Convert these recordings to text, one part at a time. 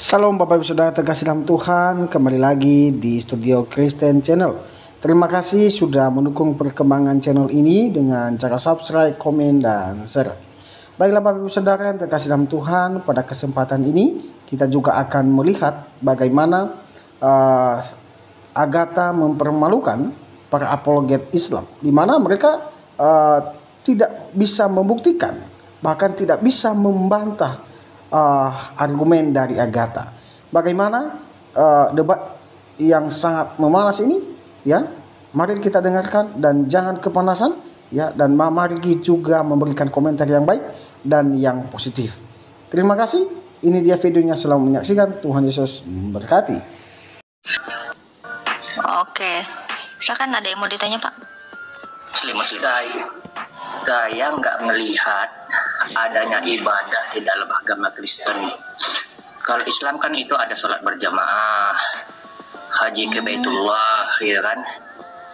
Salam Bapak Ibu Saudara terkasih dalam Tuhan, kembali lagi di Studio Kristen Channel. Terima kasih sudah mendukung perkembangan channel ini dengan cara subscribe, komen, dan share. Baiklah Bapak Ibu Saudara yang terkasih dalam Tuhan, pada kesempatan ini kita juga akan melihat bagaimana Agatha mempermalukan para apologet Islam, di mana mereka tidak bisa membuktikan, bahkan tidak bisa membantah argumen dari Agatha. Bagaimana debat yang sangat memanas ini, ya? Mari kita dengarkan dan jangan kepanasan, ya. Dan mari juga memberikan komentar yang baik dan yang positif. Terima kasih. Ini dia videonya, selamat menyaksikan. Tuhan Yesus memberkati. Oke, silakan, ada yang mau ditanya Pak? Saya nggak melihat adanya ibadah di dalam agama Kristen. Kalau Islam kan itu ada sholat berjamaah, haji ke Baitullah, ya kan,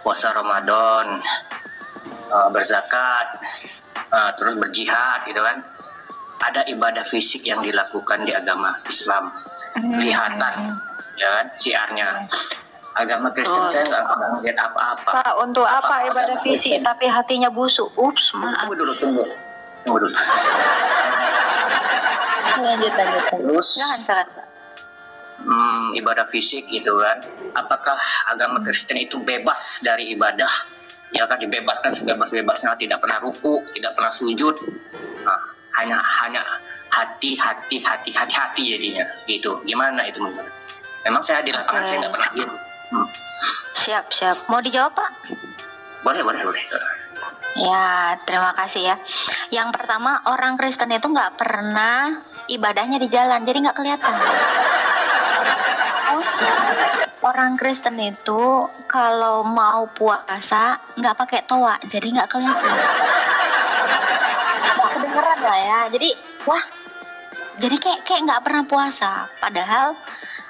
puasa Ramadan, berzakat, terus berjihad, gitu kan. Ada ibadah fisik yang dilakukan di agama Islam, kelihatan, ya kan, siarnya. Agama Kristen saya nggak pernah melihat apa-apa. Pak, untuk apa ibadah fisik tapi hatinya busuk? Ups, maaf. Tunggu dulu. Lanjut. Terus, Silakan. ibadah fisik gitu kan. Apakah agama Kristen itu bebas dari ibadah? Ya kan, dibebaskan sebebas-bebasnya, tidak pernah ruku, tidak pernah sujud. Nah, hanya hati jadinya. Gitu. Gimana itu menurut? Memang saya di lapangan saya nggak pernah lihat. Siap. Mau dijawab Pak? Boleh. Ya, terima kasih ya. Yang pertama, orang Kristen itu nggak pernah ibadahnya di jalan, jadi nggak kelihatan. Orang Kristen itu kalau mau puasa nggak pakai toa, jadi nggak kelihatan. Nggak kedengeran lah ya. Jadi kayak nggak pernah puasa. Padahal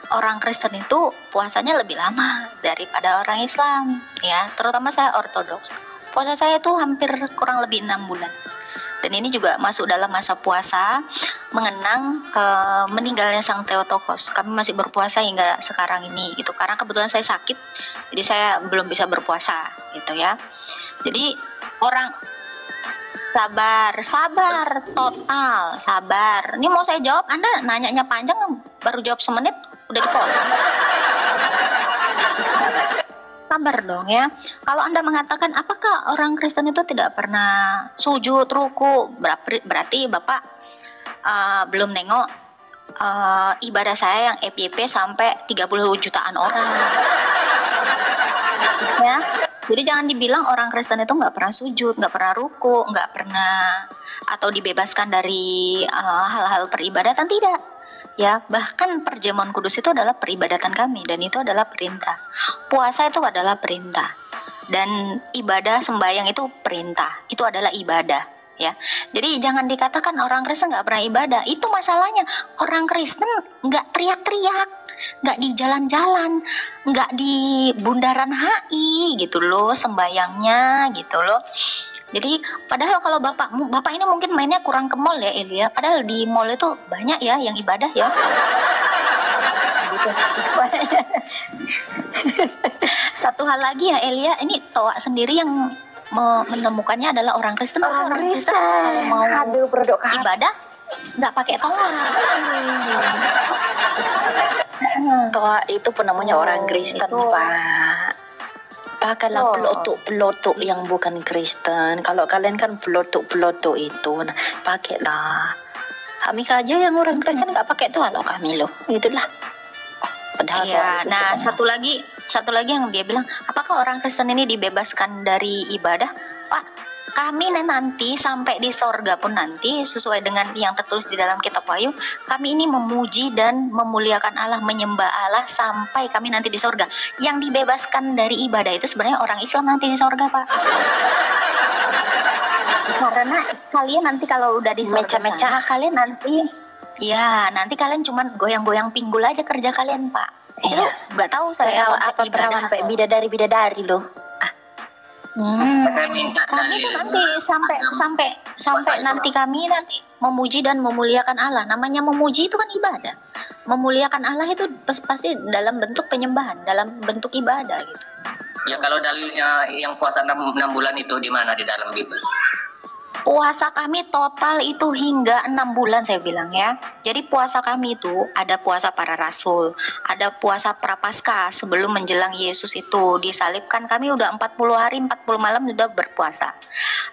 orang Kristen itu puasanya lebih lama daripada orang Islam, ya. Terutama saya Ortodoks. Puasa saya itu hampir kurang lebih 6 bulan. Dan ini juga masuk dalam masa puasa mengenang meninggalnya Sang Theotokos. Kami masih berpuasa hingga sekarang ini, gitu. Karena kebetulan saya sakit, jadi saya belum bisa berpuasa, gitu ya. Jadi orang sabar. Ini mau saya jawab, Anda nanyanya panjang, baru jawab semenit udah dipotong. Sabar dong ya. Kalau Anda mengatakan apakah orang Kristen itu tidak pernah sujud, ruku, berarti Bapak belum nengok ibadah saya yang FYP sampai 30 jutaan orang. Ya. Jadi jangan dibilang orang Kristen itu nggak pernah sujud, nggak pernah ruku, nggak pernah atau dibebaskan dari hal-hal peribadatan, tidak. Ya, bahkan perjamuan kudus itu adalah peribadatan kami dan itu adalah perintah. Puasa itu adalah perintah. Dan ibadah sembahyang itu perintah. Itu adalah ibadah, ya. Jadi jangan dikatakan orang Kristen nggak pernah ibadah. Itu masalahnya. Orang Kristen nggak teriak-teriak, nggak di jalan-jalan, nggak di bundaran HI gitu loh sembayangnya, gitu loh. Jadi padahal kalau bapak ini mungkin mainnya kurang ke mall ya Elia. Padahal di mall itu banyak ya yang ibadah ya. Gitu. Satu hal lagi ya Elia, ini Toa sendiri yang menemukannya adalah orang Kristen. Orang Kristen kalau mau ibadah nggak pakai toa. Toa itu penemunya orang Kristen, Pak. Pakailah pelotok yang bukan Kristen. Kalau kalian kan pelotok itu, nah, pakailah. Kami aja yang orang Kristen nggak pakai toa loh kami loh. Itulah. Padahal iya. Nah, satu lagi yang dia bilang, apakah orang Kristen ini dibebaskan dari ibadah? Pak, kami nanti sampai di sorga pun nanti sesuai dengan yang tertulis di dalam kitab Wahyu, kami ini memuji dan memuliakan Allah, menyembah Allah sampai kami nanti di sorga. Yang dibebaskan dari ibadah itu sebenarnya orang Islam nanti di sorga, Pak. Karena kalian nanti kalau udah di sorga sana, kalian nanti kalian cuman goyang-goyang pinggul aja kerja kalian, Pak. Iya. Nggak tahu saya apa perawan Pak bidadari loh. Saya minta Kami tuh dalil nanti sampai puasa itu, nanti kami nanti memuji dan memuliakan Allah. Namanya memuji itu kan ibadah. Memuliakan Allah itu pasti dalam bentuk penyembahan, dalam bentuk ibadah gitu. Ya kalau dalilnya yang puasa 6 bulan itu di mana di dalam Bible? Puasa kami total itu hingga 6 bulan saya bilang ya. Jadi puasa kami itu ada puasa para rasul, ada puasa prapaskah sebelum menjelang Yesus itu disalibkan, kami udah 40 hari 40 malam sudah berpuasa.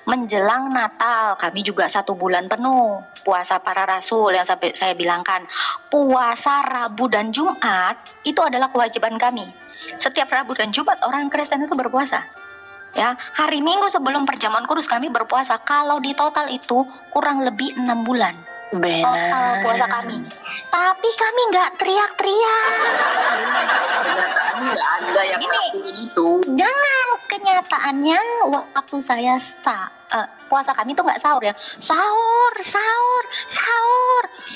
Menjelang Natal kami juga 1 bulan penuh puasa para rasul yang sampai saya bilangkan. Puasa Rabu dan Jumat itu adalah kewajiban kami. Setiap Rabu dan Jumat orang Kristen itu berpuasa. Ya, hari Minggu sebelum perjamuan kudus kami berpuasa. Kalau di total itu kurang lebih 6 bulan total puasa kami. Tapi kami nggak teriak-teriak. Kenyataannya nggak ada yang Ini. ngelakuin itu. Jangan, kenyataannya waktu saya puasa kami tuh nggak sahur ya. Sahur.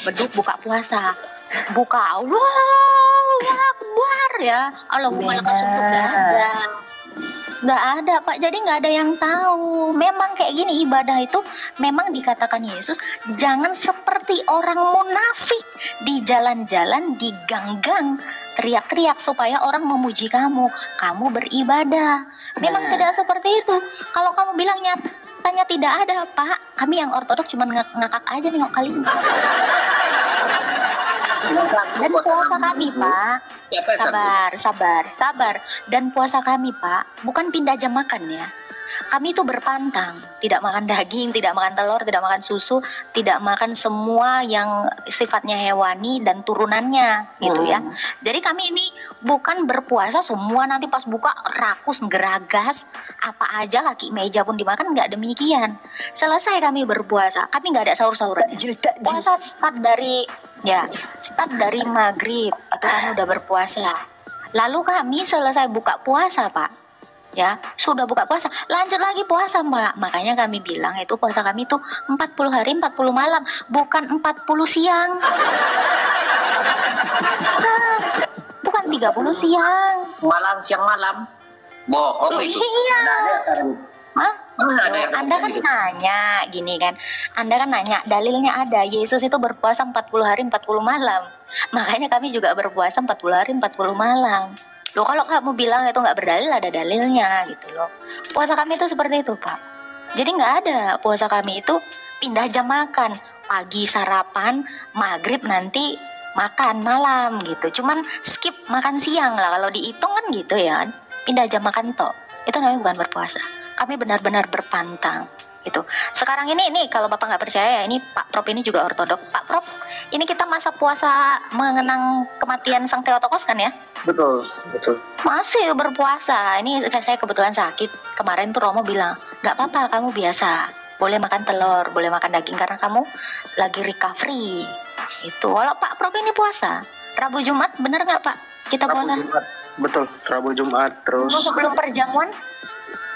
Beduk buka puasa. Buka Allahu Akbar ya. Allahumma lakas untuk nggak ada Pak, jadi nggak ada yang tahu. Memang kayak gini ibadah itu, memang dikatakan Yesus jangan seperti orang munafik di jalan-jalan, di gang-gang teriak-teriak supaya orang memuji kamu beribadah. Memang tidak seperti itu. Kalau kamu bilang nyatanya tidak ada Pak, kami yang ortodoks cuma ngakak aja nengok kalian. Dan puasa kami Pak, sabar. Dan puasa kami Pak, bukan pindah jam makan ya. Kami itu berpantang, tidak makan daging, tidak makan telur, tidak makan susu, tidak makan semua yang sifatnya hewani dan turunannya gitu ya. Jadi kami ini bukan berpuasa semua nanti pas buka rakus, geragas, apa aja kaki meja pun dimakan, nggak demikian. Selesai kami berpuasa, kami nggak ada sahur-sahuran. Puasa start dari maghrib itu kami udah berpuasa. Lalu kami selesai buka puasa Pak. Ya, sudah buka puasa, lanjut lagi puasa Mbak. Makanya kami bilang itu puasa kami tuh 40 hari 40 malam, bukan 40 siang. Bukan 30 siang. Siang malam. Bohong itu. Iya. Hah? Mana ada yang Anda kan gitu? nanya gini kan. Anda kan nanya, dalilnya ada. Yesus itu berpuasa 40 hari 40 malam. Makanya kami juga berpuasa 40 hari 40 malam. Loh, kalau kamu bilang itu nggak berdalil, ada dalilnya gitu loh. Puasa kami itu seperti itu Pak. Jadi nggak ada puasa kami itu pindah jam makan. Pagi sarapan, maghrib nanti makan malam gitu. Cuman skip makan siang lah. Kalau dihitung kan gitu ya. Pindah jam makan toh. Itu namanya bukan berpuasa. Kami benar-benar berpantang gitu. Sekarang ini kalau Bapak nggak percaya ya, ini Pak Prop ini juga ortodok. Pak Prop, ini kita masa puasa mengenang kematian Sang Theotokos kan ya? Betul. Masih berpuasa. Ini saya kebetulan sakit. Kemarin tuh Romo bilang, nggak apa-apa kamu biasa. Boleh makan telur, boleh makan daging karena kamu lagi recovery. Itu. Kalau Pak Prop ini puasa. Rabu Jumat bener nggak Pak? Kita puasa. Jumat. Betul, Rabu Jumat terus. Sebelum perjamuan?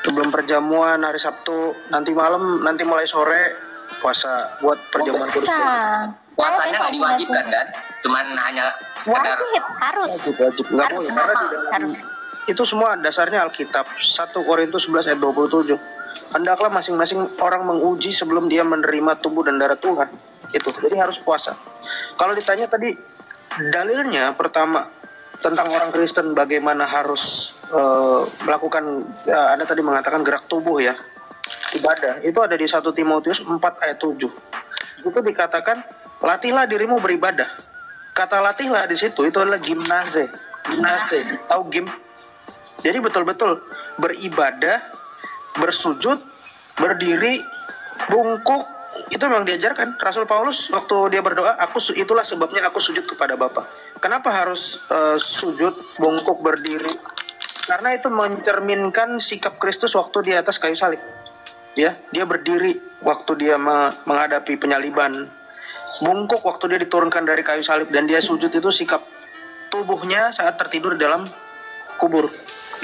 Sebelum perjamuan hari Sabtu, nanti malam, nanti mulai sore puasa buat perjamuan kudus. Puasanya nggak diwajibkan kan? Cuman hanya sekedar Wajib, harus. Wajib nggak Harus, boleh. Karena di dalam harus. itu semua dasarnya Alkitab 1 Korintus 11 ayat 27. Hendaklah masing-masing orang menguji sebelum dia menerima tubuh dan darah Tuhan. Itu. Jadi harus puasa. Kalau ditanya tadi dalilnya pertama tentang orang Kristen bagaimana harus melakukan Anda tadi mengatakan gerak tubuh ya. Ibadah itu ada di 1 Timotius 4 ayat 7. Itu dikatakan latihlah dirimu beribadah. Kata latihlah di situ itu adalah gimnase. Tahu gim? Jadi betul-betul beribadah, bersujud, berdiri, bungkuk, itu memang diajarkan. Rasul Paulus waktu dia berdoa, itulah sebabnya aku sujud kepada Bapa. Kenapa harus sujud, bungkuk, berdiri? Karena itu mencerminkan sikap Kristus waktu di atas kayu salib. Ya, dia berdiri waktu dia menghadapi penyaliban. Bungkuk waktu dia diturunkan dari kayu salib, dan dia sujud itu sikap tubuhnya saat tertidur dalam kubur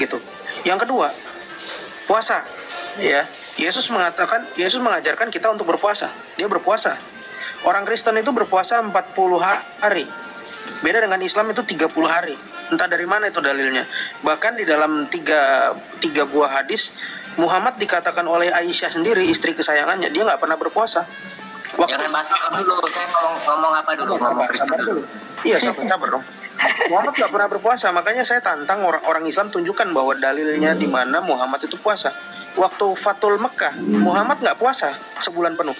gitu. Yang kedua, puasa. Ya, Yesus mengajarkan kita untuk berpuasa. Dia berpuasa. Orang Kristen itu berpuasa 40 hari. Beda dengan Islam itu 30 hari. Entah dari mana itu dalilnya. Bahkan di dalam tiga buah hadis, Muhammad dikatakan oleh Aisyah sendiri, istri kesayangannya, dia nggak pernah berpuasa. Jangan bahas dulu, saya ngomong apa dulu? Ngomong Kristen dulu. Iya, sabar dong. Muhammad nggak pernah berpuasa, makanya saya tantang orang Islam tunjukkan bahwa dalilnya di mana Muhammad itu puasa. Waktu Fatul Mekah, Muhammad nggak puasa sebulan penuh.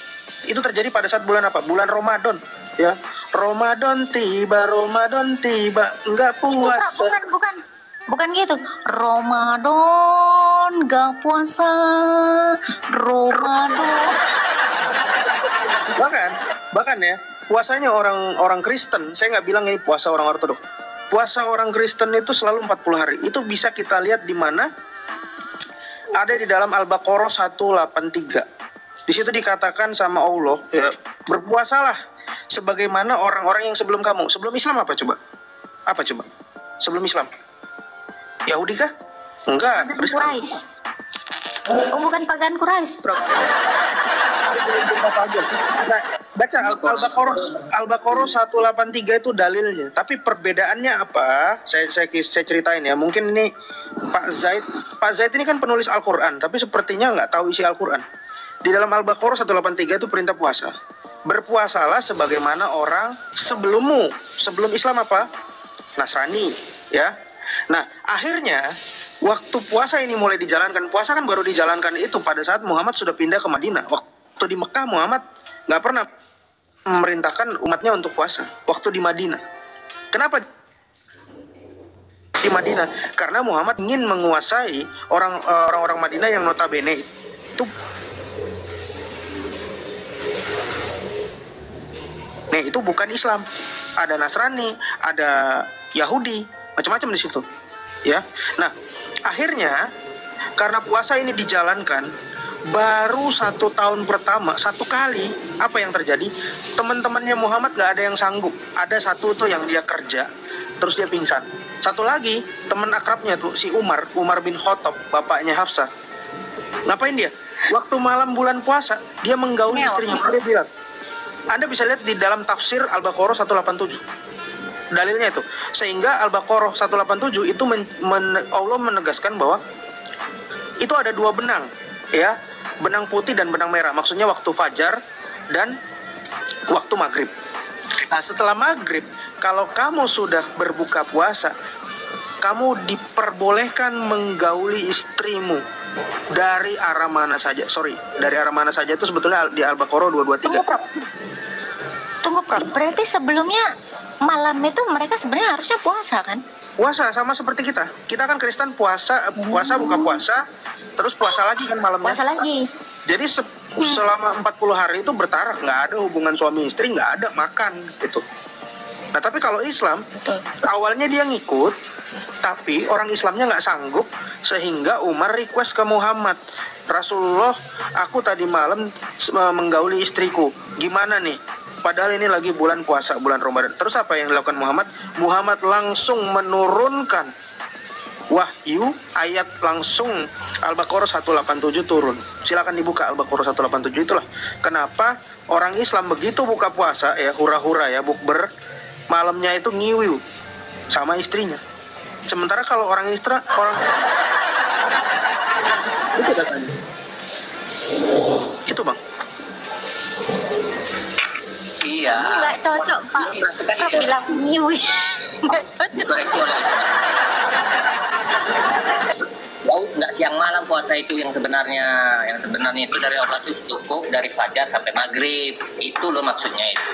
Itu terjadi pada saat bulan apa? Bulan Ramadan, ya. Ramadan tiba, nggak puasa. Bukan gitu. Ramadan gak puasa. Ramadan. Bahkan ya, puasanya orang Kristen, saya nggak bilang ini puasa orang Ortodok. Puasa orang Kristen itu selalu 40 hari. Itu bisa kita lihat di mana? Ada di dalam Al-Baqarah 183. Di situ dikatakan sama Allah, ya, berpuasalah sebagaimana orang-orang yang sebelum kamu. Sebelum Islam apa coba? Apa coba? Sebelum Islam? Yahudi kah? Enggak, Kristen. Quraisy. Oh, bukan pagan Quraisy, bro. Nah, baca Al-Baqarah 183 itu dalilnya. Tapi perbedaannya apa? Saya ceritain ya. Mungkin ini Pak Zaid ini kan penulis Al-Qur'an, tapi sepertinya nggak tahu isi Al-Qur'an. Di dalam Al-Baqarah 183 itu perintah puasa. Berpuasalah sebagaimana orang sebelum Islam apa? Nasrani, ya. Nah, akhirnya waktu puasa ini mulai dijalankan, puasa kan baru dijalankan itu pada saat Muhammad sudah pindah ke Madinah. Waktu di Mekah Muhammad nggak pernah memerintahkan umatnya untuk puasa. Waktu di Madinah, kenapa di Madinah? Karena Muhammad ingin menguasai orang-orang Madinah yang notabene itu bukan Islam. Ada Nasrani, ada Yahudi, macam-macam di situ, ya. Nah, akhirnya karena puasa ini dijalankan baru 1 tahun pertama, 1 kali, apa yang terjadi? Teman-temannya Muhammad gak ada yang sanggup. Ada satu tuh yang dia kerja, terus dia pingsan. Satu lagi teman akrabnya tuh si Umar bin Khattab, bapaknya Hafsah. Ngapain dia? Waktu malam bulan puasa dia menggauli istrinya. Dia bilang, Anda bisa lihat di dalam tafsir Al-Baqarah 187. Dalilnya itu, sehingga Al-Baqarah 187 itu Allah menegaskan bahwa itu ada 2 benang, ya, benang putih dan benang merah. Maksudnya waktu fajar dan waktu maghrib. Nah, setelah maghrib, kalau kamu sudah berbuka puasa, kamu diperbolehkan menggauli istrimu dari arah mana saja. Dari arah mana saja itu sebetulnya di Al-Baqarah 223. Tunggu, Prof. Berarti sebelumnya malam itu mereka sebenarnya harusnya puasa kan? Puasa sama seperti kita. Kita kan Kristen puasa buka puasa, terus puasa lagi kan malamnya. Puasa lagi. Jadi selama 40 hari itu bertarak, nggak ada hubungan suami istri, nggak ada makan gitu. Nah, tapi kalau Islam, awalnya dia ngikut, tapi orang Islamnya nggak sanggup, sehingga Umar request ke Muhammad, Rasulullah, aku tadi malam menggauli istriku, gimana nih? Padahal ini lagi bulan puasa, bulan Ramadan. Terus apa yang dilakukan Muhammad? Muhammad langsung menurunkan wahyu, ayat langsung Al-Baqarah 187 turun. Silakan dibuka Al-Baqarah 187. Itulah kenapa orang Islam begitu buka puasa, ya, hura-hura ya, bukber, malamnya itu ngiwiu sama istrinya. Sementara kalau orang itu katanya. Itu, Bang. Iya. Nggak cocok, Pak. Prof bilang nyiwi. Nggak cocok. Nggak siang malam puasa itu yang sebenarnya itu dari Allah itu cukup dari fajar sampai maghrib. Itu loh maksudnya itu.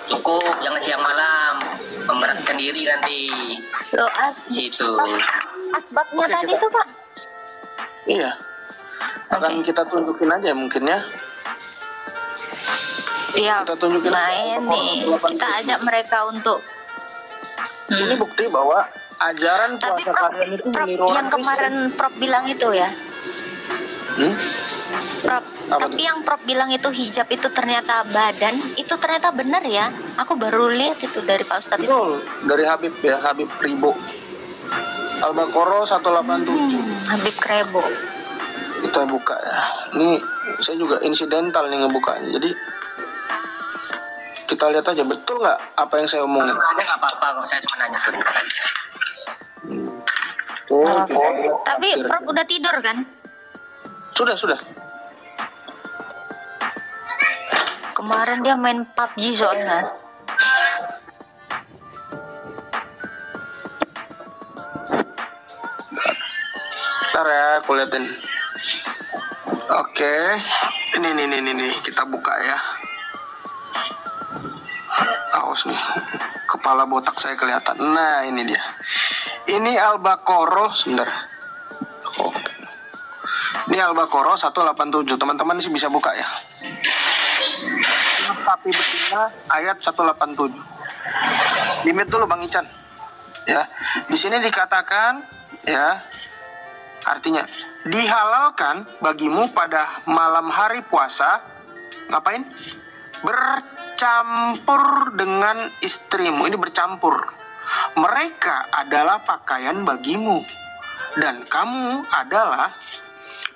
Cukup, jangan siang malam, memberatkan diri nanti. Loh, Situ. asbabnya tadi tuh, Pak. Iya. Akan kita tunjukin aja mungkin ya. Iya, Kita tunjukin nah aja ini kita ajak mereka untuk ini bukti bahwa ajaran tapi puasa Prof, kalian itu Prof, meniru yang orang kemarin Prof bilang itu ya, Prof. Apa Tapi tuh? yang Prof bilang itu hijab itu ternyata badan, itu ternyata benar ya. Aku baru lihat itu dari Pak Ustadz itu. Betul, dari Habib ya, Habib Ribo. Al-Baqarah 187. Habib Krebo. Kita buka ya. Ini saya juga insidental nih ngebukanya. Jadi kita lihat aja betul nggak apa yang saya omongin. Ada nggak apa-apa kok, saya cuma nanya sebentar aja. Tapi Prof udah tidur kan? Sudah. Kemarin dia main PUBG soalnya. Ntar ya, aku liatin. Oke, ini kita buka ya. Awas nih, kepala botak saya kelihatan. Nah, ini dia. Ini Al-Baqarah, sebentar. Ini Al-Baqarah 187. Teman-teman sih bisa buka ya. Tapi betina ayat 187. Limit dulu Bang Ican. Ya. Di sini dikatakan ya, artinya dihalalkan bagimu pada malam hari puasa ngapain? Bercampur dengan istrimu. Ini bercampur. Mereka adalah pakaian bagimu dan kamu adalah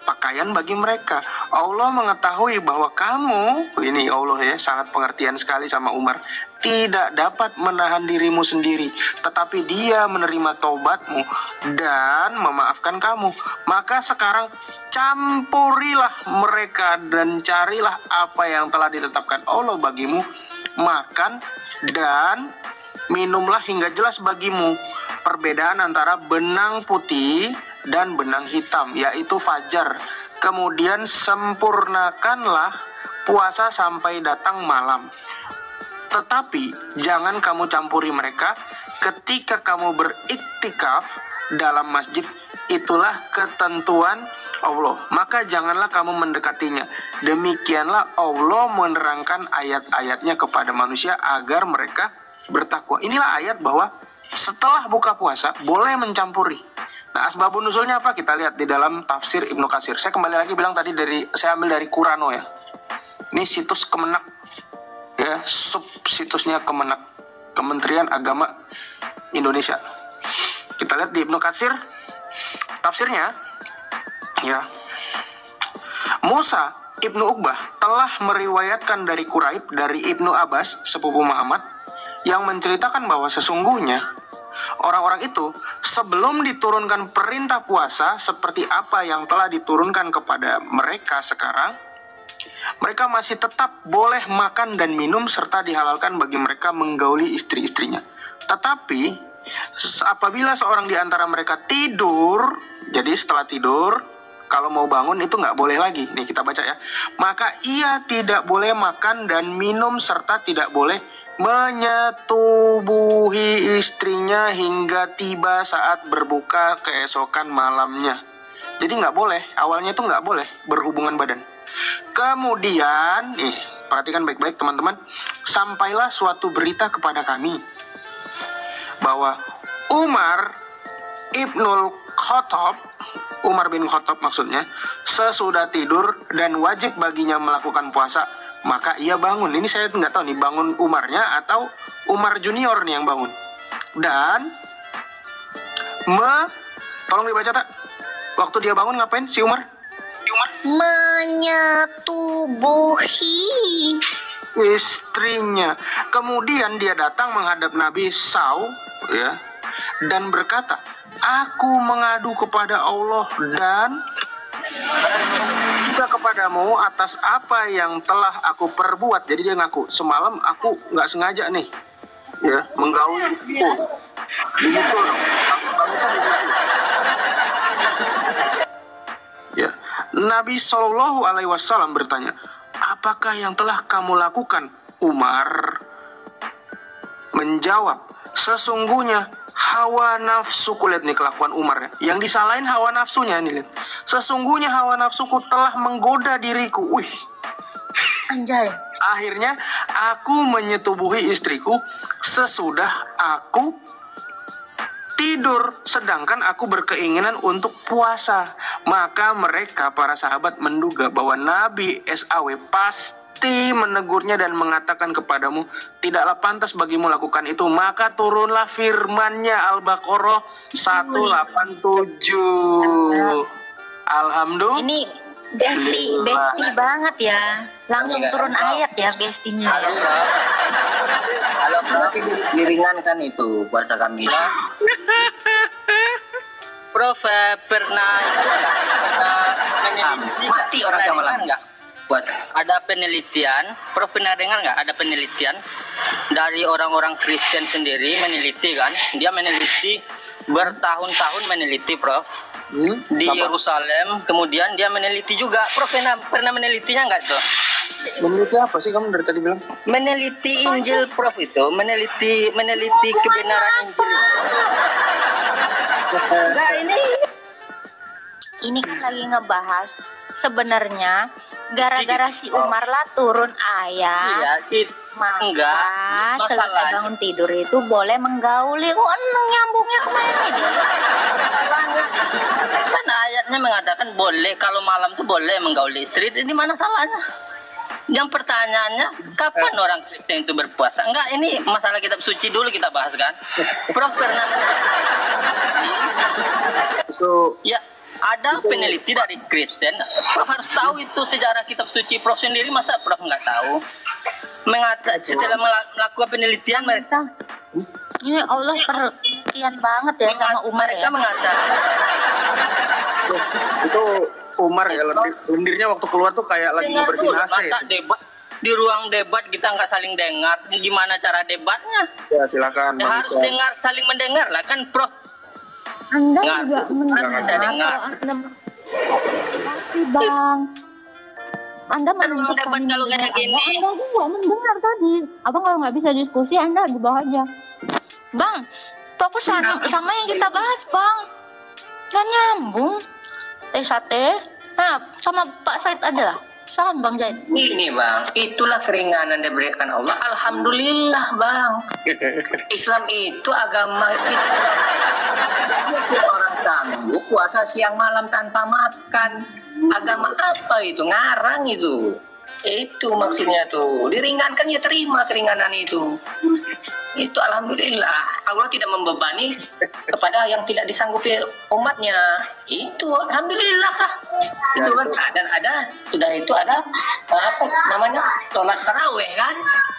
pakaian bagi mereka. Allah mengetahui bahwa kamu, ini Allah ya, sangat pengertian sekali sama Umar, tidak dapat menahan dirimu sendiri, tetapi Dia menerima taubatmu dan memaafkan kamu. Maka sekarang campurilah mereka dan carilah apa yang telah ditetapkan Allah bagimu, makan dan minumlah hingga jelas bagimu perbedaan antara benang putih dan benang hitam, yaitu fajar. Kemudian sempurnakanlah puasa sampai datang malam. Tetapi jangan kamu campuri mereka ketika kamu beriktikaf dalam masjid. Itulah ketentuan Allah. Maka janganlah kamu mendekatinya. Demikianlah Allah menerangkan ayat-ayatnya kepada manusia agar mereka bertakwa. Inilah ayat bahwa setelah buka puasa boleh mencampuri. Nah, asbabun nuzulnya apa? Kita lihat di dalam tafsir Ibnu Katsir. Saya kembali lagi bilang tadi saya ambil dari Qurano ya. Ini situs Kemenak ya, situsnya Kemenak, Kementerian Agama Indonesia. Kita lihat di Ibnu Katsir tafsirnya ya. Musa Ibnu Uqbah telah meriwayatkan dari Quraib dari Ibnu Abbas sepupu Muhammad yang menceritakan bahwa sesungguhnya orang-orang itu sebelum diturunkan perintah puasa seperti apa yang telah diturunkan kepada mereka sekarang, mereka masih tetap boleh makan dan minum serta dihalalkan bagi mereka menggauli istri-istrinya. Tetapi apabila seorang di antara mereka tidur, jadi setelah tidur kalau mau bangun itu nggak boleh lagi. Nih kita baca ya. Maka ia tidak boleh makan dan minum serta tidak boleh menyetubuhi istrinya hingga tiba saat berbuka keesokan malamnya. Jadi nggak boleh, awalnya itu nggak boleh berhubungan badan. Kemudian, perhatikan baik-baik teman-teman, sampailah suatu berita kepada kami bahwa Umar Ibnul Khattab, Umar bin Khattab maksudnya, sesudah tidur dan wajib baginya melakukan puasa, maka ia bangun. Ini saya nggak tahu nih, bangun Umarnya atau Umar Junior nih yang bangun. Dan tolong dibaca tak? Waktu dia bangun ngapain si Umar? Menyetubuhi istrinya. Kemudian dia datang menghadap Nabi Saw ya, dan berkata, aku mengadu kepada Allah dan juga kepadamu atas apa yang telah aku perbuat. Jadi dia ngaku, semalam aku nggak sengaja nih ya menggauli istriku. Begitu ya. Nabi Shallallahu Alaihi Wasallam bertanya, apakah yang telah kamu lakukan? Umar menjawab, sesungguhnya hawa nafsuku. Lihat nih kelakuan Umar ya. Yang disalahin hawa nafsunya nih, lihat. Sesungguhnya hawa nafsuku telah menggoda diriku. Wih. anjay. Akhirnya aku menyetubuhi istriku sesudah aku tidur, sedangkan aku berkeinginan untuk puasa. Maka mereka para sahabat menduga bahwa Nabi SAW pasti menegurnya dan mengatakan kepadamu, tidaklah pantas bagimu lakukan itu. Maka turunlah firman-Nya Al-Baqarah 187. Alhamdulillah. Ini besti banget ya. Langsung turun ayat ya bestinya ya. Kalau berarti diringankan itu puasa kami. Prof pernah Mati orang yang malam nggak? puasa. Ada penelitian, Prof pernah dengar nggak? Ada penelitian dari orang-orang Kristen sendiri meneliti kan? Dia meneliti bertahun-tahun meneliti, Prof. Di Yerusalem, kemudian dia meneliti juga. Prof pernah menelitinya nggak tuh? Meneliti apa sih kamu dari tadi bilang? Meneliti Injil, Prof itu, meneliti kebenaran Injil. Nah, Ini kan lagi ngebahas sebenarnya gara-gara si Umar lah turun ayat. Iya, Maka enggak. selesai Masalahnya- bangun tidur itu boleh menggauli. Kok nyambungnya kemana ini? kan ayatnya mengatakan boleh kalau malam tuh boleh menggauli istri. Ini mana salahnya? Yang pertanyaannya, kapan orang Kristen itu berpuasa? Enggak, ini masalah kitab suci dulu kita bahas kan. Prof pernah So, ya ada peneliti dari Kristen. Prof harus tahu itu sejarah kitab suci. Prof sendiri masa Prof nggak tahu? Setelah melakukan penelitian mereka Ini Allah perhatian banget ya sama Umar mereka ya. mengatakan itu Umar ya, lendirnya waktu keluar tuh kayak lagi dengar ngebersihin dulu, AC. masa debat di ruang debat kita nggak saling dengar. Gimana cara debatnya? Ya silakan. Ya, Bang harus Ican. dengar, saling mendengar lah kan, Prof. Anda Nggak, juga mendengar. saya dengar. Tapi Bang, Anda menuntut debat kami kalau kayak mendengar. gini. Anda juga mendengar tadi. Abang kalau nggak bisa diskusi, Anda di bawah aja. Bang, fokus sama yang kita bahas, Bang. Nggak nyambung. Sate. Nah, sama Pak Said aja lah. Salam Bang Zaid. Ini bang, itulah keringanan yang diberikan Allah. Alhamdulillah bang. Islam itu agama fitrah. Orang sanggup puasa siang malam tanpa makan. Agama apa itu? Ngarang itu. Itu maksudnya tuh. Diringankan ya terima keringanan itu. Itu alhamdulillah. Allah tidak membebani kepada yang tidak disanggupi umatnya. Itu alhamdulillah lah. Itu kan dan ada sudah itu ada apa namanya sholat taraweh kan,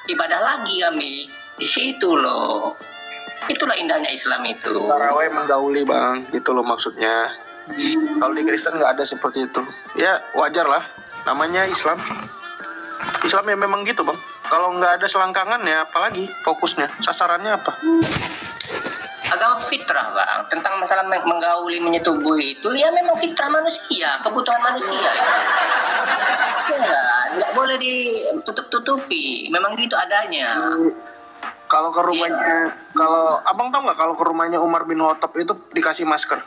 ibadah lagi kami di situ loh. Itulah indahnya Islam itu. Taraweh menggauli bang, gitu loh maksudnya. Kalau di Kristen nggak ada seperti itu. Ya wajar lah, namanya Islam. Islam ya memang gitu bang. Kalau nggak ada selangkangan ya apalagi fokusnya, sasarannya apa? Agama fitrah bang, tentang masalah menggauli menyetubuhi itu ya memang fitrah manusia, kebutuhan manusia itu. Ya, nggak boleh ditutup-tutupi, memang gitu adanya. Kalau ke rumahnya, kalau abang tahu nggak kalau ke rumahnya Umar bin Khattab itu dikasih masker?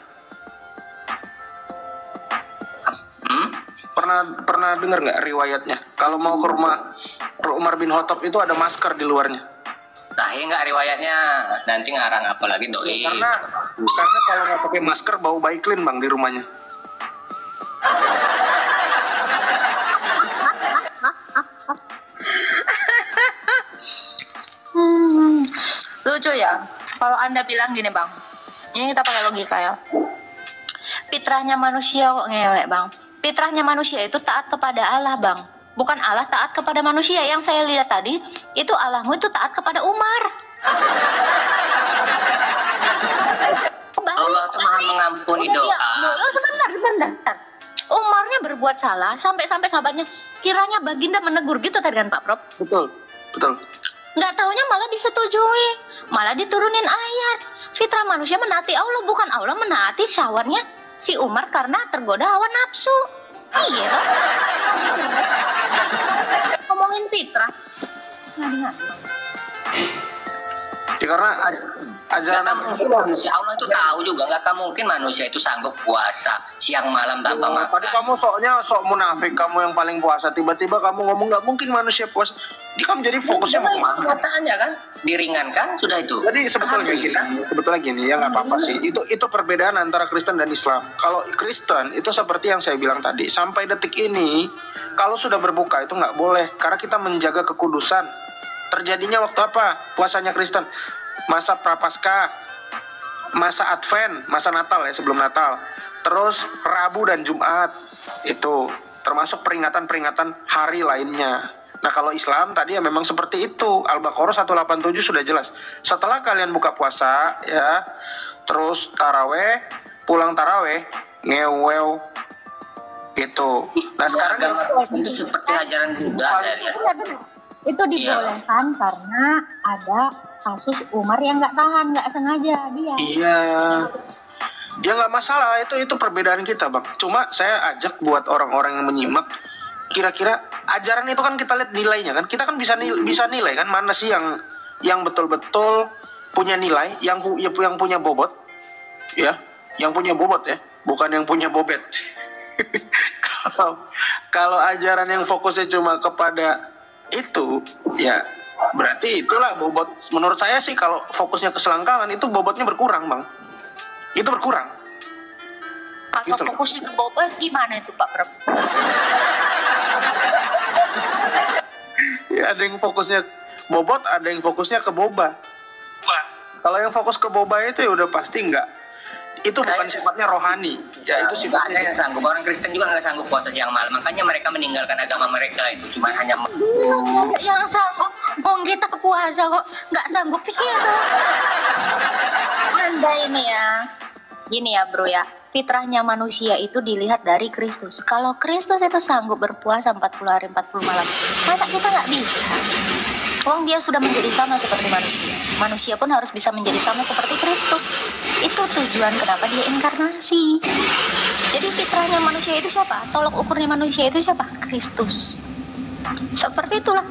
Pernah dengar nggak riwayatnya? Kalau mau ke rumah Umar bin Khattab itu ada masker di luarnya. Sahih nggak riwayatnya? Nanti ngarang apa lagi doi? Karena kalau nggak pakai masker bau baiklin bang di rumahnya. Lucu ya. Kalau Anda bilang gini Bang, ini kita pakai logika ya. Fitrahnya manusia kok ngewek Bang. Fitrahnya manusia itu taat kepada Allah Bang. Bukan Allah taat kepada manusia. Yang saya lihat tadi, itu Allahmu itu taat kepada Umar. Allah tuh maha mengampuni doa. Sebentar. Umarnya berbuat salah sampai sahabatnya kiranya baginda menegur gitu tadi kan Pak Prof. Betul. Nggak taunya malah disetujui, malah diturunin ayat. Fitrah manusia menaati Allah, bukan Allah menaati syahwatnya si Umar karena tergoda hawa nafsu. Iya toh? Ngomongin fitrah. Ya, karena ajaran Nggak mungkin manusia, Allah itu tahu juga nggak mungkin manusia itu sanggup puasa siang malam tanpa makan. tadi kamu sok munafik, kamu yang paling puasa, tiba-tiba kamu ngomong nggak mungkin manusia puasa. Ini kamu jadi fokusnya mau kemana? Kenyataannya kan diringankan sudah itu. Jadi sebetulnya gini ya nggak apa-apa sih. Itu perbedaan antara Kristen dan Islam. Kalau Kristen itu seperti yang saya bilang tadi, sampai detik ini kalau sudah berbuka itu nggak boleh karena kita menjaga kekudusan. Terjadinya waktu apa? Puasanya Kristen, masa Prapaskah, masa Advent, masa Natal ya sebelum Natal. Terus Rabu dan Jumat itu termasuk peringatan-peringatan hari lainnya. Nah kalau Islam tadi ya memang seperti itu. Al-Baqarah 187 sudah jelas. Setelah kalian buka puasa ya, terus taraweh, pulang taraweh ngewew gitu. Nah sekarang agama Kristen itu seperti ajaran Buddha saya lihat. Itu dibolehkan karena ada kasus Umar yang nggak tahan, nggak sengaja dia. iya, ya nggak masalah, itu perbedaan kita bang. Cuma saya ajak buat orang-orang yang menyimak, kira-kira ajaran itu kan kita lihat nilainya kan, kita kan bisa nilai kan mana sih yang betul-betul punya nilai, yang punya bobot, ya, yang punya bobot ya, bukan yang punya bobet. Kalau ajaran yang fokusnya cuma kepada itu, ya berarti itulah bobot. Menurut saya sih kalau fokusnya ke selangkangan itu bobotnya berkurang bang, itu berkurang. Kalau Gitu loh. fokusnya ke bobot gimana itu Pak Prof? Ya, ada yang fokusnya bobot, ada yang fokusnya ke boba. Kalau yang fokus ke boba itu ya udah pasti enggak. Itu bukan sifatnya rohani. Ya itu Nggak ada sifatnya. yang sanggup. Orang Kristen juga nggak sanggup puasa siang malam. Makanya mereka meninggalkan agama mereka itu cuma hanya Yang sanggup, mau kita puasa kok nggak sanggup itu. Anda ini ya, gini ya bro ya, fitrahnya manusia itu dilihat dari Kristus. Kalau Kristus itu sanggup berpuasa 40 hari 40 malam, masa kita nggak bisa? Wong dia sudah menjadi sama seperti manusia. Manusia pun harus bisa menjadi sama seperti Kristus. Itu tujuan kenapa dia inkarnasi. Jadi fitrahnya manusia itu siapa? Tolok ukurnya manusia itu siapa? Kristus. Seperti itulah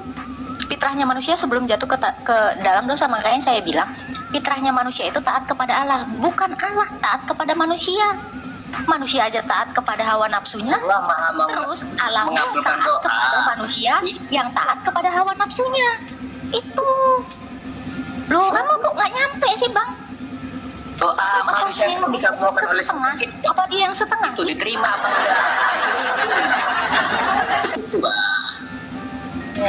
fitrahnya manusia sebelum jatuh ke dalam dosa. Makanya saya bilang fitrahnya manusia itu taat kepada Allah, bukan Allah taat kepada manusia. Manusia aja taat kepada hawa nafsunya, Allah maha terus Allah mengabulkan taat doa. kepada manusia yang taat kepada hawa nafsunya. Itu loh, kamu kok nggak nyampe sih bang? doa manusia itu dikabulkan oleh setengah, sedikit. apa dia yang setengah? Itu diterima apa enggak? Itu bang.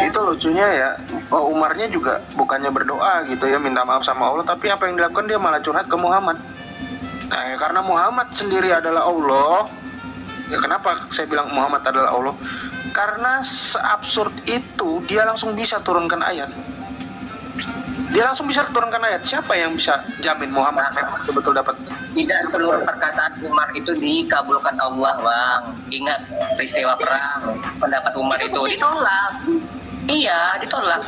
Itu lucunya ya, Umarnya juga bukannya berdoa gitu ya, minta maaf sama Allah, tapi apa yang dilakukan dia malah curhat ke Muhammad. Nah ya, karena Muhammad sendiri adalah Allah, ya kenapa saya bilang Muhammad adalah Allah? Karena seabsurd itu dia langsung bisa turunkan ayat. Dia langsung bisa turunkan ayat. Siapa yang bisa jamin Muhammad memang betul-betul dapat? Tidak seluruh perkataan Umar itu dikabulkan Allah bang. Ingat peristiwa perang, pendapat Umar itu ditolak. Iya ditolak.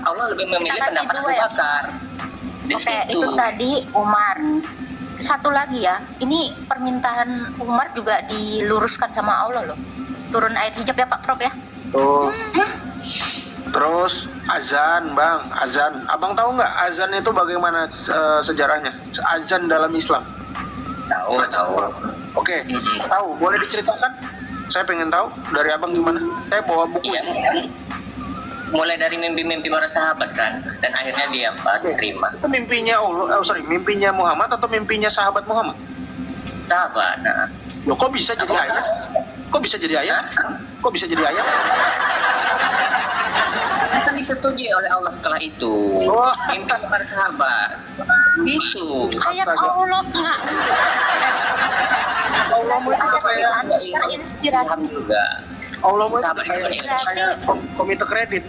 Allah lebih memilih Kita kasih pendapat dua Abu ya? Bakar. Di Oke, situ. itu tadi Umar. Satu lagi ya, ini permintaan Umar juga diluruskan sama Allah loh. Turun ayat hijab ya Pak Prof ya. Tuh. Terus azan bang, azan. Abang tahu nggak azan itu bagaimana sejarahnya? Azan dalam Islam. Tahu. Oke, tahu. Boleh diceritakan? Saya pengen tahu dari abang gimana. Saya bawa buku. Iya kan? Mulai dari mimpi-mimpi para sahabat kan, dan akhirnya dia terima. Itu mimpinya Allah, mimpinya Muhammad atau mimpinya sahabat Muhammad? Sahabat. Nah. Loh, kok bisa jadi ayat? Kok bisa jadi ayat? Kok bisa jadi ayat? Itu disetujui oleh Allah setelah itu. Wah. Mimpi para sahabat. Gitu. Ayat Astaga. Allah nggak. Allah mau Ayat kayak terinspirasi. Ilham juga. Allah mau Sahabat itu kayak komite kredit.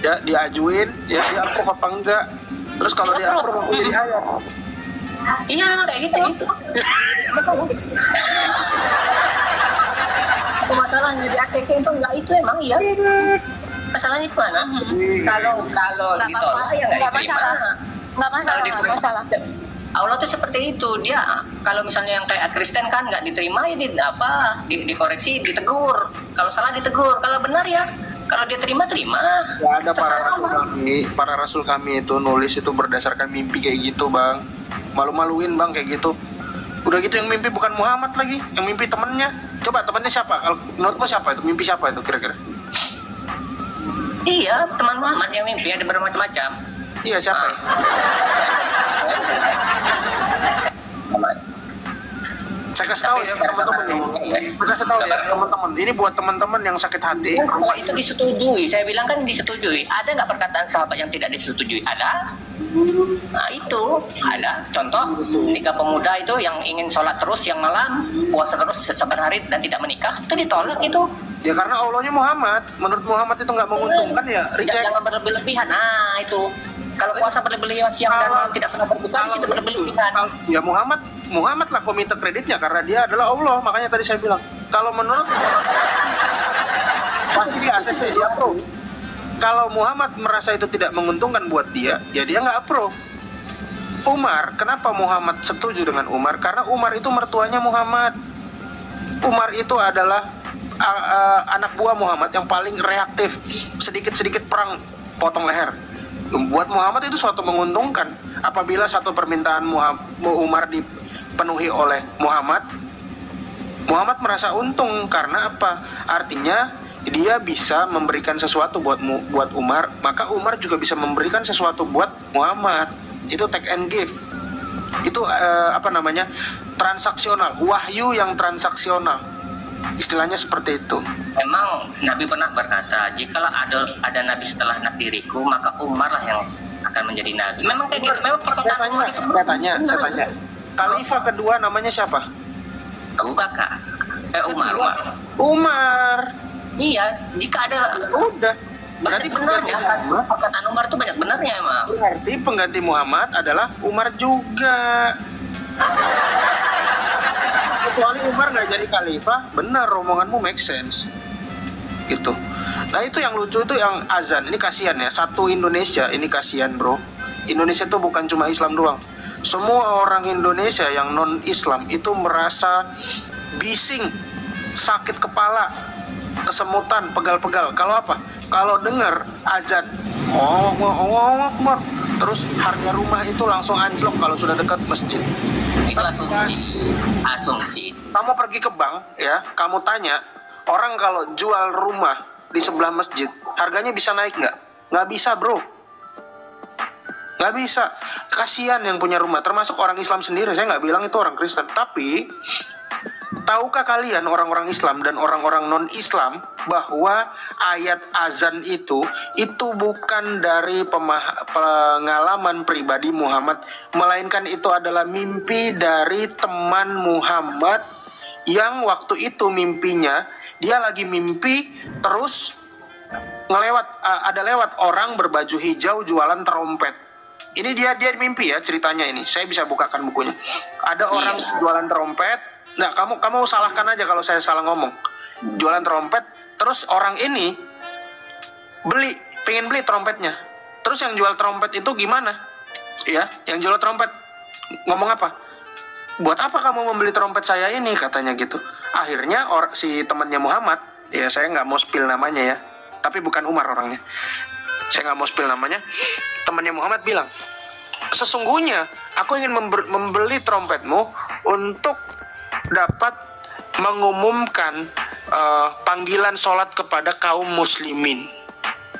Ya diajuin, ya di approve apa enggak? Terus kalau di approve aku jadi ayat. Iya kayak gitu. Apa masalahnya di ACC itu enggak itu emang iya. Masalahnya di mana? Kalau Nggak ditolak apa-apa. ya nggak Nggak diterima. masalah. Nggak masalah, Kalau nggak diterima, masalah. Allah tuh seperti itu. Dia kalau misalnya yang kayak Kristen kan nggak diterima ya dikoreksi, ditegur. Kalau salah ditegur, kalau benar ya kalau dia terima. Ya ada Terserah, para rasul kami itu nulis itu berdasarkan mimpi kayak gitu bang. Malu-maluin bang kayak gitu. Udah gitu yang mimpi bukan Muhammad lagi, yang mimpi temennya. Coba temennya siapa? Kalau menurutmu siapa itu? Mimpi siapa itu kira-kira? Iya, teman Muhammad yang mimpi ada bermacam-macam. Iya siapa? Ya? Saya kasih tahu ya ke teman-teman nih. Saya kasih tahu ya teman-teman. Ini buat teman-teman yang sakit hati. Kalau itu disetujui, saya bilang kan disetujui. Ada nggak perkataan sahabat yang tidak disetujui? Ada. Nah itu ada. Contoh, 3 pemuda itu yang ingin sholat terus yang malam, puasa terus saban hari dan tidak menikah, itu ditolak itu. Ya karena Allahnya Muhammad. Menurut Muhammad itu nggak menguntungkan ya. Reject. Jangan berlebih-lebihan. Nah itu. Kalau puasa berlebihan siang dan malam tidak pernah berbuka, di situ berlebihan. Ya Muhammad lah komite kreditnya karena dia adalah Allah. Makanya tadi saya bilang, kalau menurut pasti di ACC dia approve. Kalau Muhammad merasa itu tidak menguntungkan buat dia, ya dia nggak approve. Umar, kenapa Muhammad setuju dengan Umar? Karena Umar itu mertuanya Muhammad. Umar itu adalah anak buah Muhammad yang paling reaktif. Sedikit-sedikit perang, potong leher. Buat Muhammad itu suatu menguntungkan. Apabila satu permintaan Umar dipenuhi oleh Muhammad merasa untung. Karena apa? Artinya dia bisa memberikan sesuatu buat Umar, maka Umar juga bisa memberikan sesuatu buat Muhammad. Itu take and give. Itu transaksional, wahyu yang transaksional. Istilahnya seperti itu. Memang Nabi pernah berkata, jikalau ada nabi setelah diriku, maka Umar lah yang akan menjadi nabi. Memang kayak gitu. Memang perkataan Umar itu. Saya tanya. Khalifah kedua namanya siapa? Abu Bakar. Umar. Iya, jika ada Udah. berarti benarnya kan perkataan Umar itu banyak benarnya emang. Berarti pengganti Muhammad adalah Umar juga. Kecuali Umar nggak jadi khalifah, benar omonganmu make sense. Gitu. Nah itu yang lucu itu yang azan. Ini kasihan ya. Satu Indonesia ini kasihan bro. Indonesia itu bukan cuma Islam doang. Semua orang Indonesia yang non Islam itu merasa bising, sakit kepala, kesemutan, pegal-pegal. Kalau apa? Kalau dengar azan, Allah Akbar, terus harga rumah itu langsung anjlok kalau sudah dekat masjid. Itu asumsi. Kamu pergi ke bank ya, kamu tanya orang kalau jual rumah di sebelah masjid, harganya bisa naik nggak? Nggak bisa bro. Nggak bisa. Kasihan yang punya rumah, termasuk orang Islam sendiri. Saya nggak bilang itu orang Kristen, tapi tahukah kalian orang-orang Islam dan orang-orang non-Islam bahwa ayat azan itu bukan dari pengalaman pribadi Muhammad, melainkan itu adalah mimpi dari teman Muhammad yang waktu itu mimpinya dia lagi mimpi terus ada lewat orang berbaju hijau jualan trompet. Ini dia mimpi ya ceritanya ini. Saya bisa bukakan bukunya. Ada orang jualan trompet. Nah, kamu salahkan aja kalau saya salah ngomong. Jualan trompet, terus orang ini pengen beli trompetnya. Terus yang jual trompet itu gimana? Ya, yang jual trompet ngomong apa? Buat apa kamu membeli trompet saya ini? Katanya gitu. Akhirnya si temannya Muhammad, ya saya nggak mau spill namanya ya, tapi bukan Umar orangnya. Saya nggak mau spill namanya. Temannya Muhammad bilang, sesungguhnya aku ingin membeli trompetmu untuk dapat mengumumkan panggilan sholat kepada kaum muslimin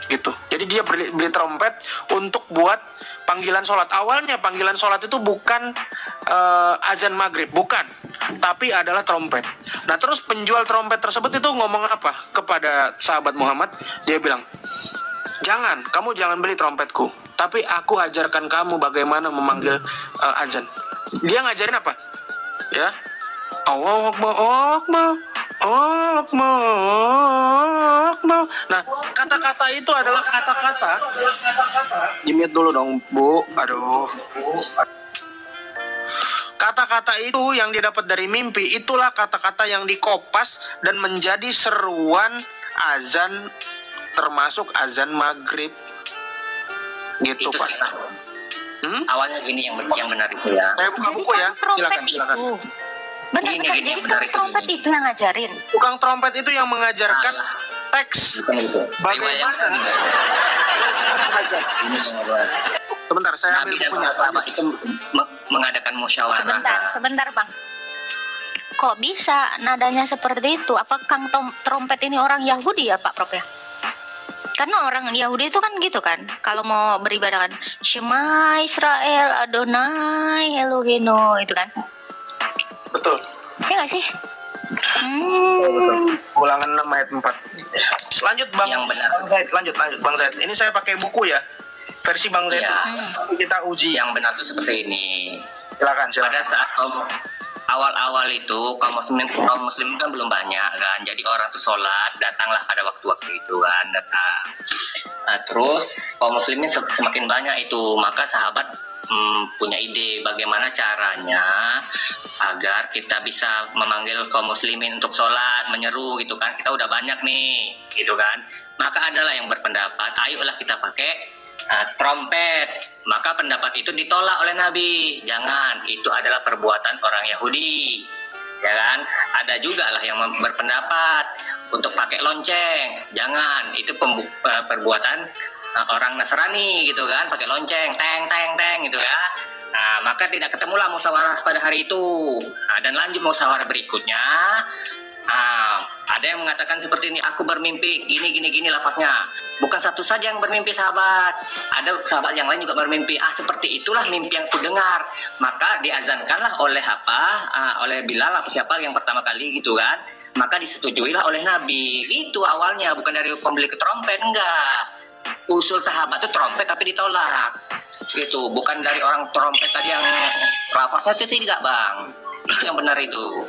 gitu. Jadi dia beli trompet untuk buat panggilan sholat. Awalnya panggilan sholat itu bukan azan maghrib, bukan, tapi adalah trompet. Nah terus penjual trompet tersebut itu ngomong apa kepada sahabat Muhammad? Dia bilang, kamu jangan beli trompetku, tapi aku ajarkan kamu bagaimana memanggil azan. Dia ngajarin apa? Ya, Allah Akbar, Allah Akbar. Nah, kata-kata itu adalah kata-kata. Dimute dulu dong, Bu. Aduh. Kata-kata itu yang didapat dari mimpi, itulah kata-kata yang dikopas dan menjadi seruan azan, termasuk azan maghrib. Gitu, itu Pak. Awalnya gini yang benar itu ya. Saya buka buku ya. Silakan. Benar-benar, jadi tukang trompet itu yang ngajarin. Tukang trompet itu yang mengajarkan teks bagaimana azan. Sebentar, saya ambil bukunya. Itu mengadakan musyawarah. Sebentar Bang. Kok bisa nadanya seperti itu? Apa Kang trompet ini orang Yahudi ya Pak Prof ya? Karena orang Yahudi itu kan gitu kan, kalau mau beribadah kan Shema Israel Adonai Elohino itu kan. Betul. Iya gak sih? Ulangan 6 ayat 4. Lanjut Bang. Yang benar. Bang Zaid, lanjut Bang Zaid. Ini saya pakai buku ya. Versi Bang Zaid. Ya. Kita uji. Yang benar itu seperti ini. Silakan. Pada saat awal-awal itu kaum muslimin kan belum banyak kan, jadi orang tuh sholat datanglah pada waktu-waktu itu kan datang. Nah, terus kaum muslimin semakin banyak itu, maka sahabat punya ide bagaimana caranya agar kita bisa memanggil kaum muslimin untuk sholat, menyeru gitu kan, kita udah banyak nih gitu kan. Maka adalah yang berpendapat ayolah kita pakai trompet. Maka pendapat itu ditolak oleh Nabi, jangan, itu adalah perbuatan orang Yahudi, ya kan. Ada juga lah yang berpendapat untuk pakai lonceng, jangan, itu perbuatan orang Nasrani gitu kan, pakai lonceng, teng teng teng gitu ya. Nah, maka tidak ketemulah musyawarah pada hari itu. Nah, dan lanjut musyawarah berikutnya. Ada yang mengatakan seperti ini, aku bermimpi gini lafaznya. Bukan satu saja yang bermimpi sahabat, ada sahabat yang lain juga bermimpi. Seperti itulah mimpi yang kudengar. Maka diazankanlah oleh oleh Bilal atau siapa yang pertama kali gitu kan. Maka disetujuilah oleh Nabi. Itu awalnya, bukan dari pemilik trompet, enggak. Usul sahabat itu trompet tapi ditolak gitu, bukan dari orang trompet tadi yang lafaznya itu tidak bang, itu yang benar itu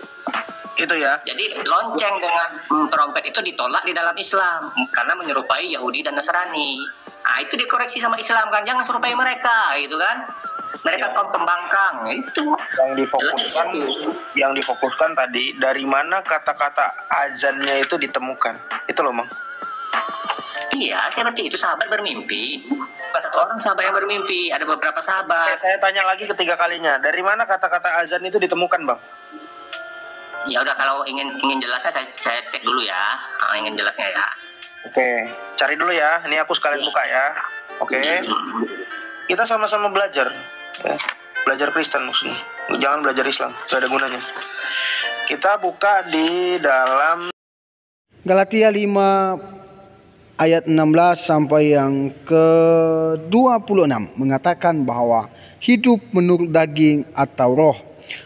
ya. Jadi lonceng dengan trompet itu ditolak di dalam Islam karena menyerupai Yahudi dan Nasrani. Nah, itu dikoreksi sama Islam kan, jangan serupai mereka gitu kan, mereka kaum pembangkang. Itu yang difokuskan tadi, dari mana kata-kata azannya itu ditemukan, itu loh Bang. Iya, seperti itu, sahabat bermimpi. Bukan satu orang sahabat yang bermimpi, ada beberapa sahabat. Saya tanya lagi ketiga kalinya, dari mana kata-kata azan itu ditemukan Bang? Ya udah, kalau ingin jelasnya saya cek dulu ya, ingin jelasnya ya. Oke, cari dulu ya, ini aku sekalian buka ya. Oke, kita sama-sama belajar ya. Belajar Kristen maksudnya, jangan belajar Islam, tidak ada gunanya. Kita buka di dalam Galatia 5 ayat 16 sampai yang ke-26 mengatakan bahwa hidup menurut daging atau roh.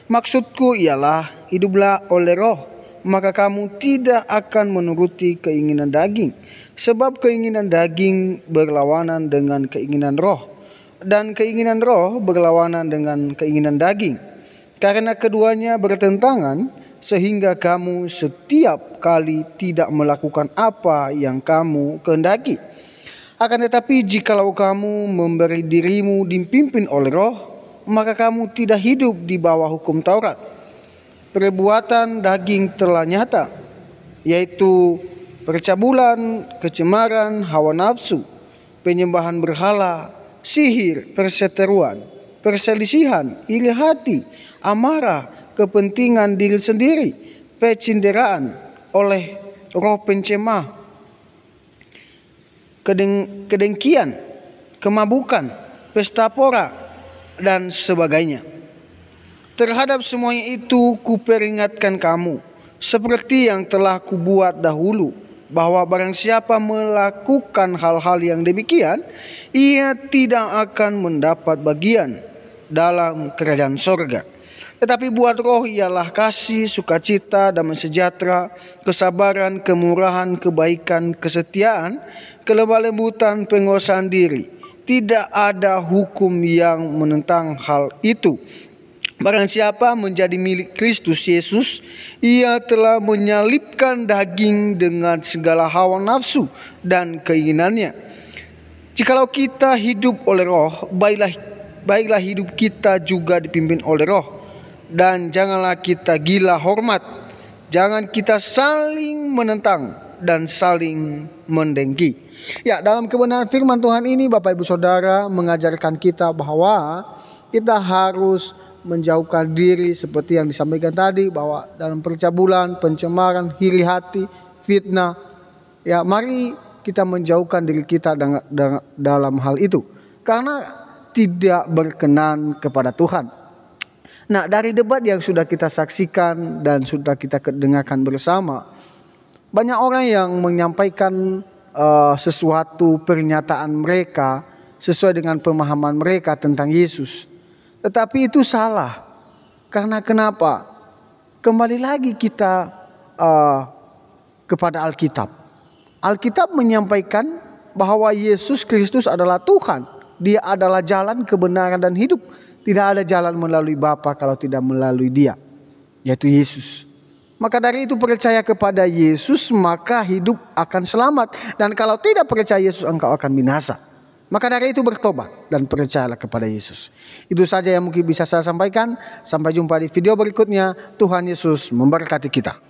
Maksudku ialah hiduplah oleh roh, maka kamu tidak akan menuruti keinginan daging. Sebab keinginan daging berlawanan dengan keinginan roh, dan keinginan roh berlawanan dengan keinginan daging. Karena keduanya bertentangan, sehingga kamu setiap kali tidak melakukan apa yang kamu kehendaki. Akan tetapi jikalau kamu memberi dirimu dipimpin oleh roh, maka kamu tidak hidup di bawah hukum Taurat. Perbuatan daging telah nyata, yaitu percabulan, kecemaran, hawa nafsu, penyembahan berhala, sihir, perseteruan, perselisihan, iri hati, amarah, kepentingan diri sendiri, pecinderaan oleh roh pencemah, kedengkian, kemabukan, pesta pora, dan sebagainya. Terhadap semuanya itu kuperingatkan kamu, seperti yang telah kubuat dahulu, bahwa barang siapa melakukan hal-hal yang demikian, ia tidak akan mendapat bagian dalam kerajaan sorga. Tetapi buat roh ialah kasih, sukacita, damai sejahtera, kesabaran, kemurahan, kebaikan, kesetiaan, kelemah lembutan, penguasaan diri. Tidak ada hukum yang menentang hal itu. Barang siapa menjadi milik Kristus Yesus, ia telah menyalibkan daging dengan segala hawa nafsu dan keinginannya. Jikalau kita hidup oleh roh, baiklah hidup kita juga dipimpin oleh roh. Dan janganlah kita gila hormat, jangan kita saling menentang dan saling mendengki. Ya, dalam kebenaran firman Tuhan ini Bapak Ibu Saudara mengajarkan kita bahwa kita harus menjauhkan diri seperti yang disampaikan tadi, bahwa dalam percabulan, pencemaran, iri hati, fitnah, ya mari kita menjauhkan diri kita dalam hal itu, karena tidak berkenan kepada Tuhan. Nah, dari debat yang sudah kita saksikan dan sudah kita dengarkan bersama, banyak orang yang menyampaikan sesuatu pernyataan mereka sesuai dengan pemahaman mereka tentang Yesus. Tetapi itu salah. Karena kenapa? Kembali lagi kita kepada Alkitab. Alkitab menyampaikan bahwa Yesus Kristus adalah Tuhan. Dia adalah jalan, kebenaran, dan hidup. Tidak ada jalan melalui Bapa kalau tidak melalui Dia. yaitu Yesus. Maka dari itu percaya kepada Yesus maka hidup akan selamat. Dan kalau tidak percaya Yesus engkau akan binasa. Maka dari itu bertobat dan percayalah kepada Yesus. Itu saja yang mungkin bisa saya sampaikan. Sampai jumpa di video berikutnya. Tuhan Yesus memberkati kita.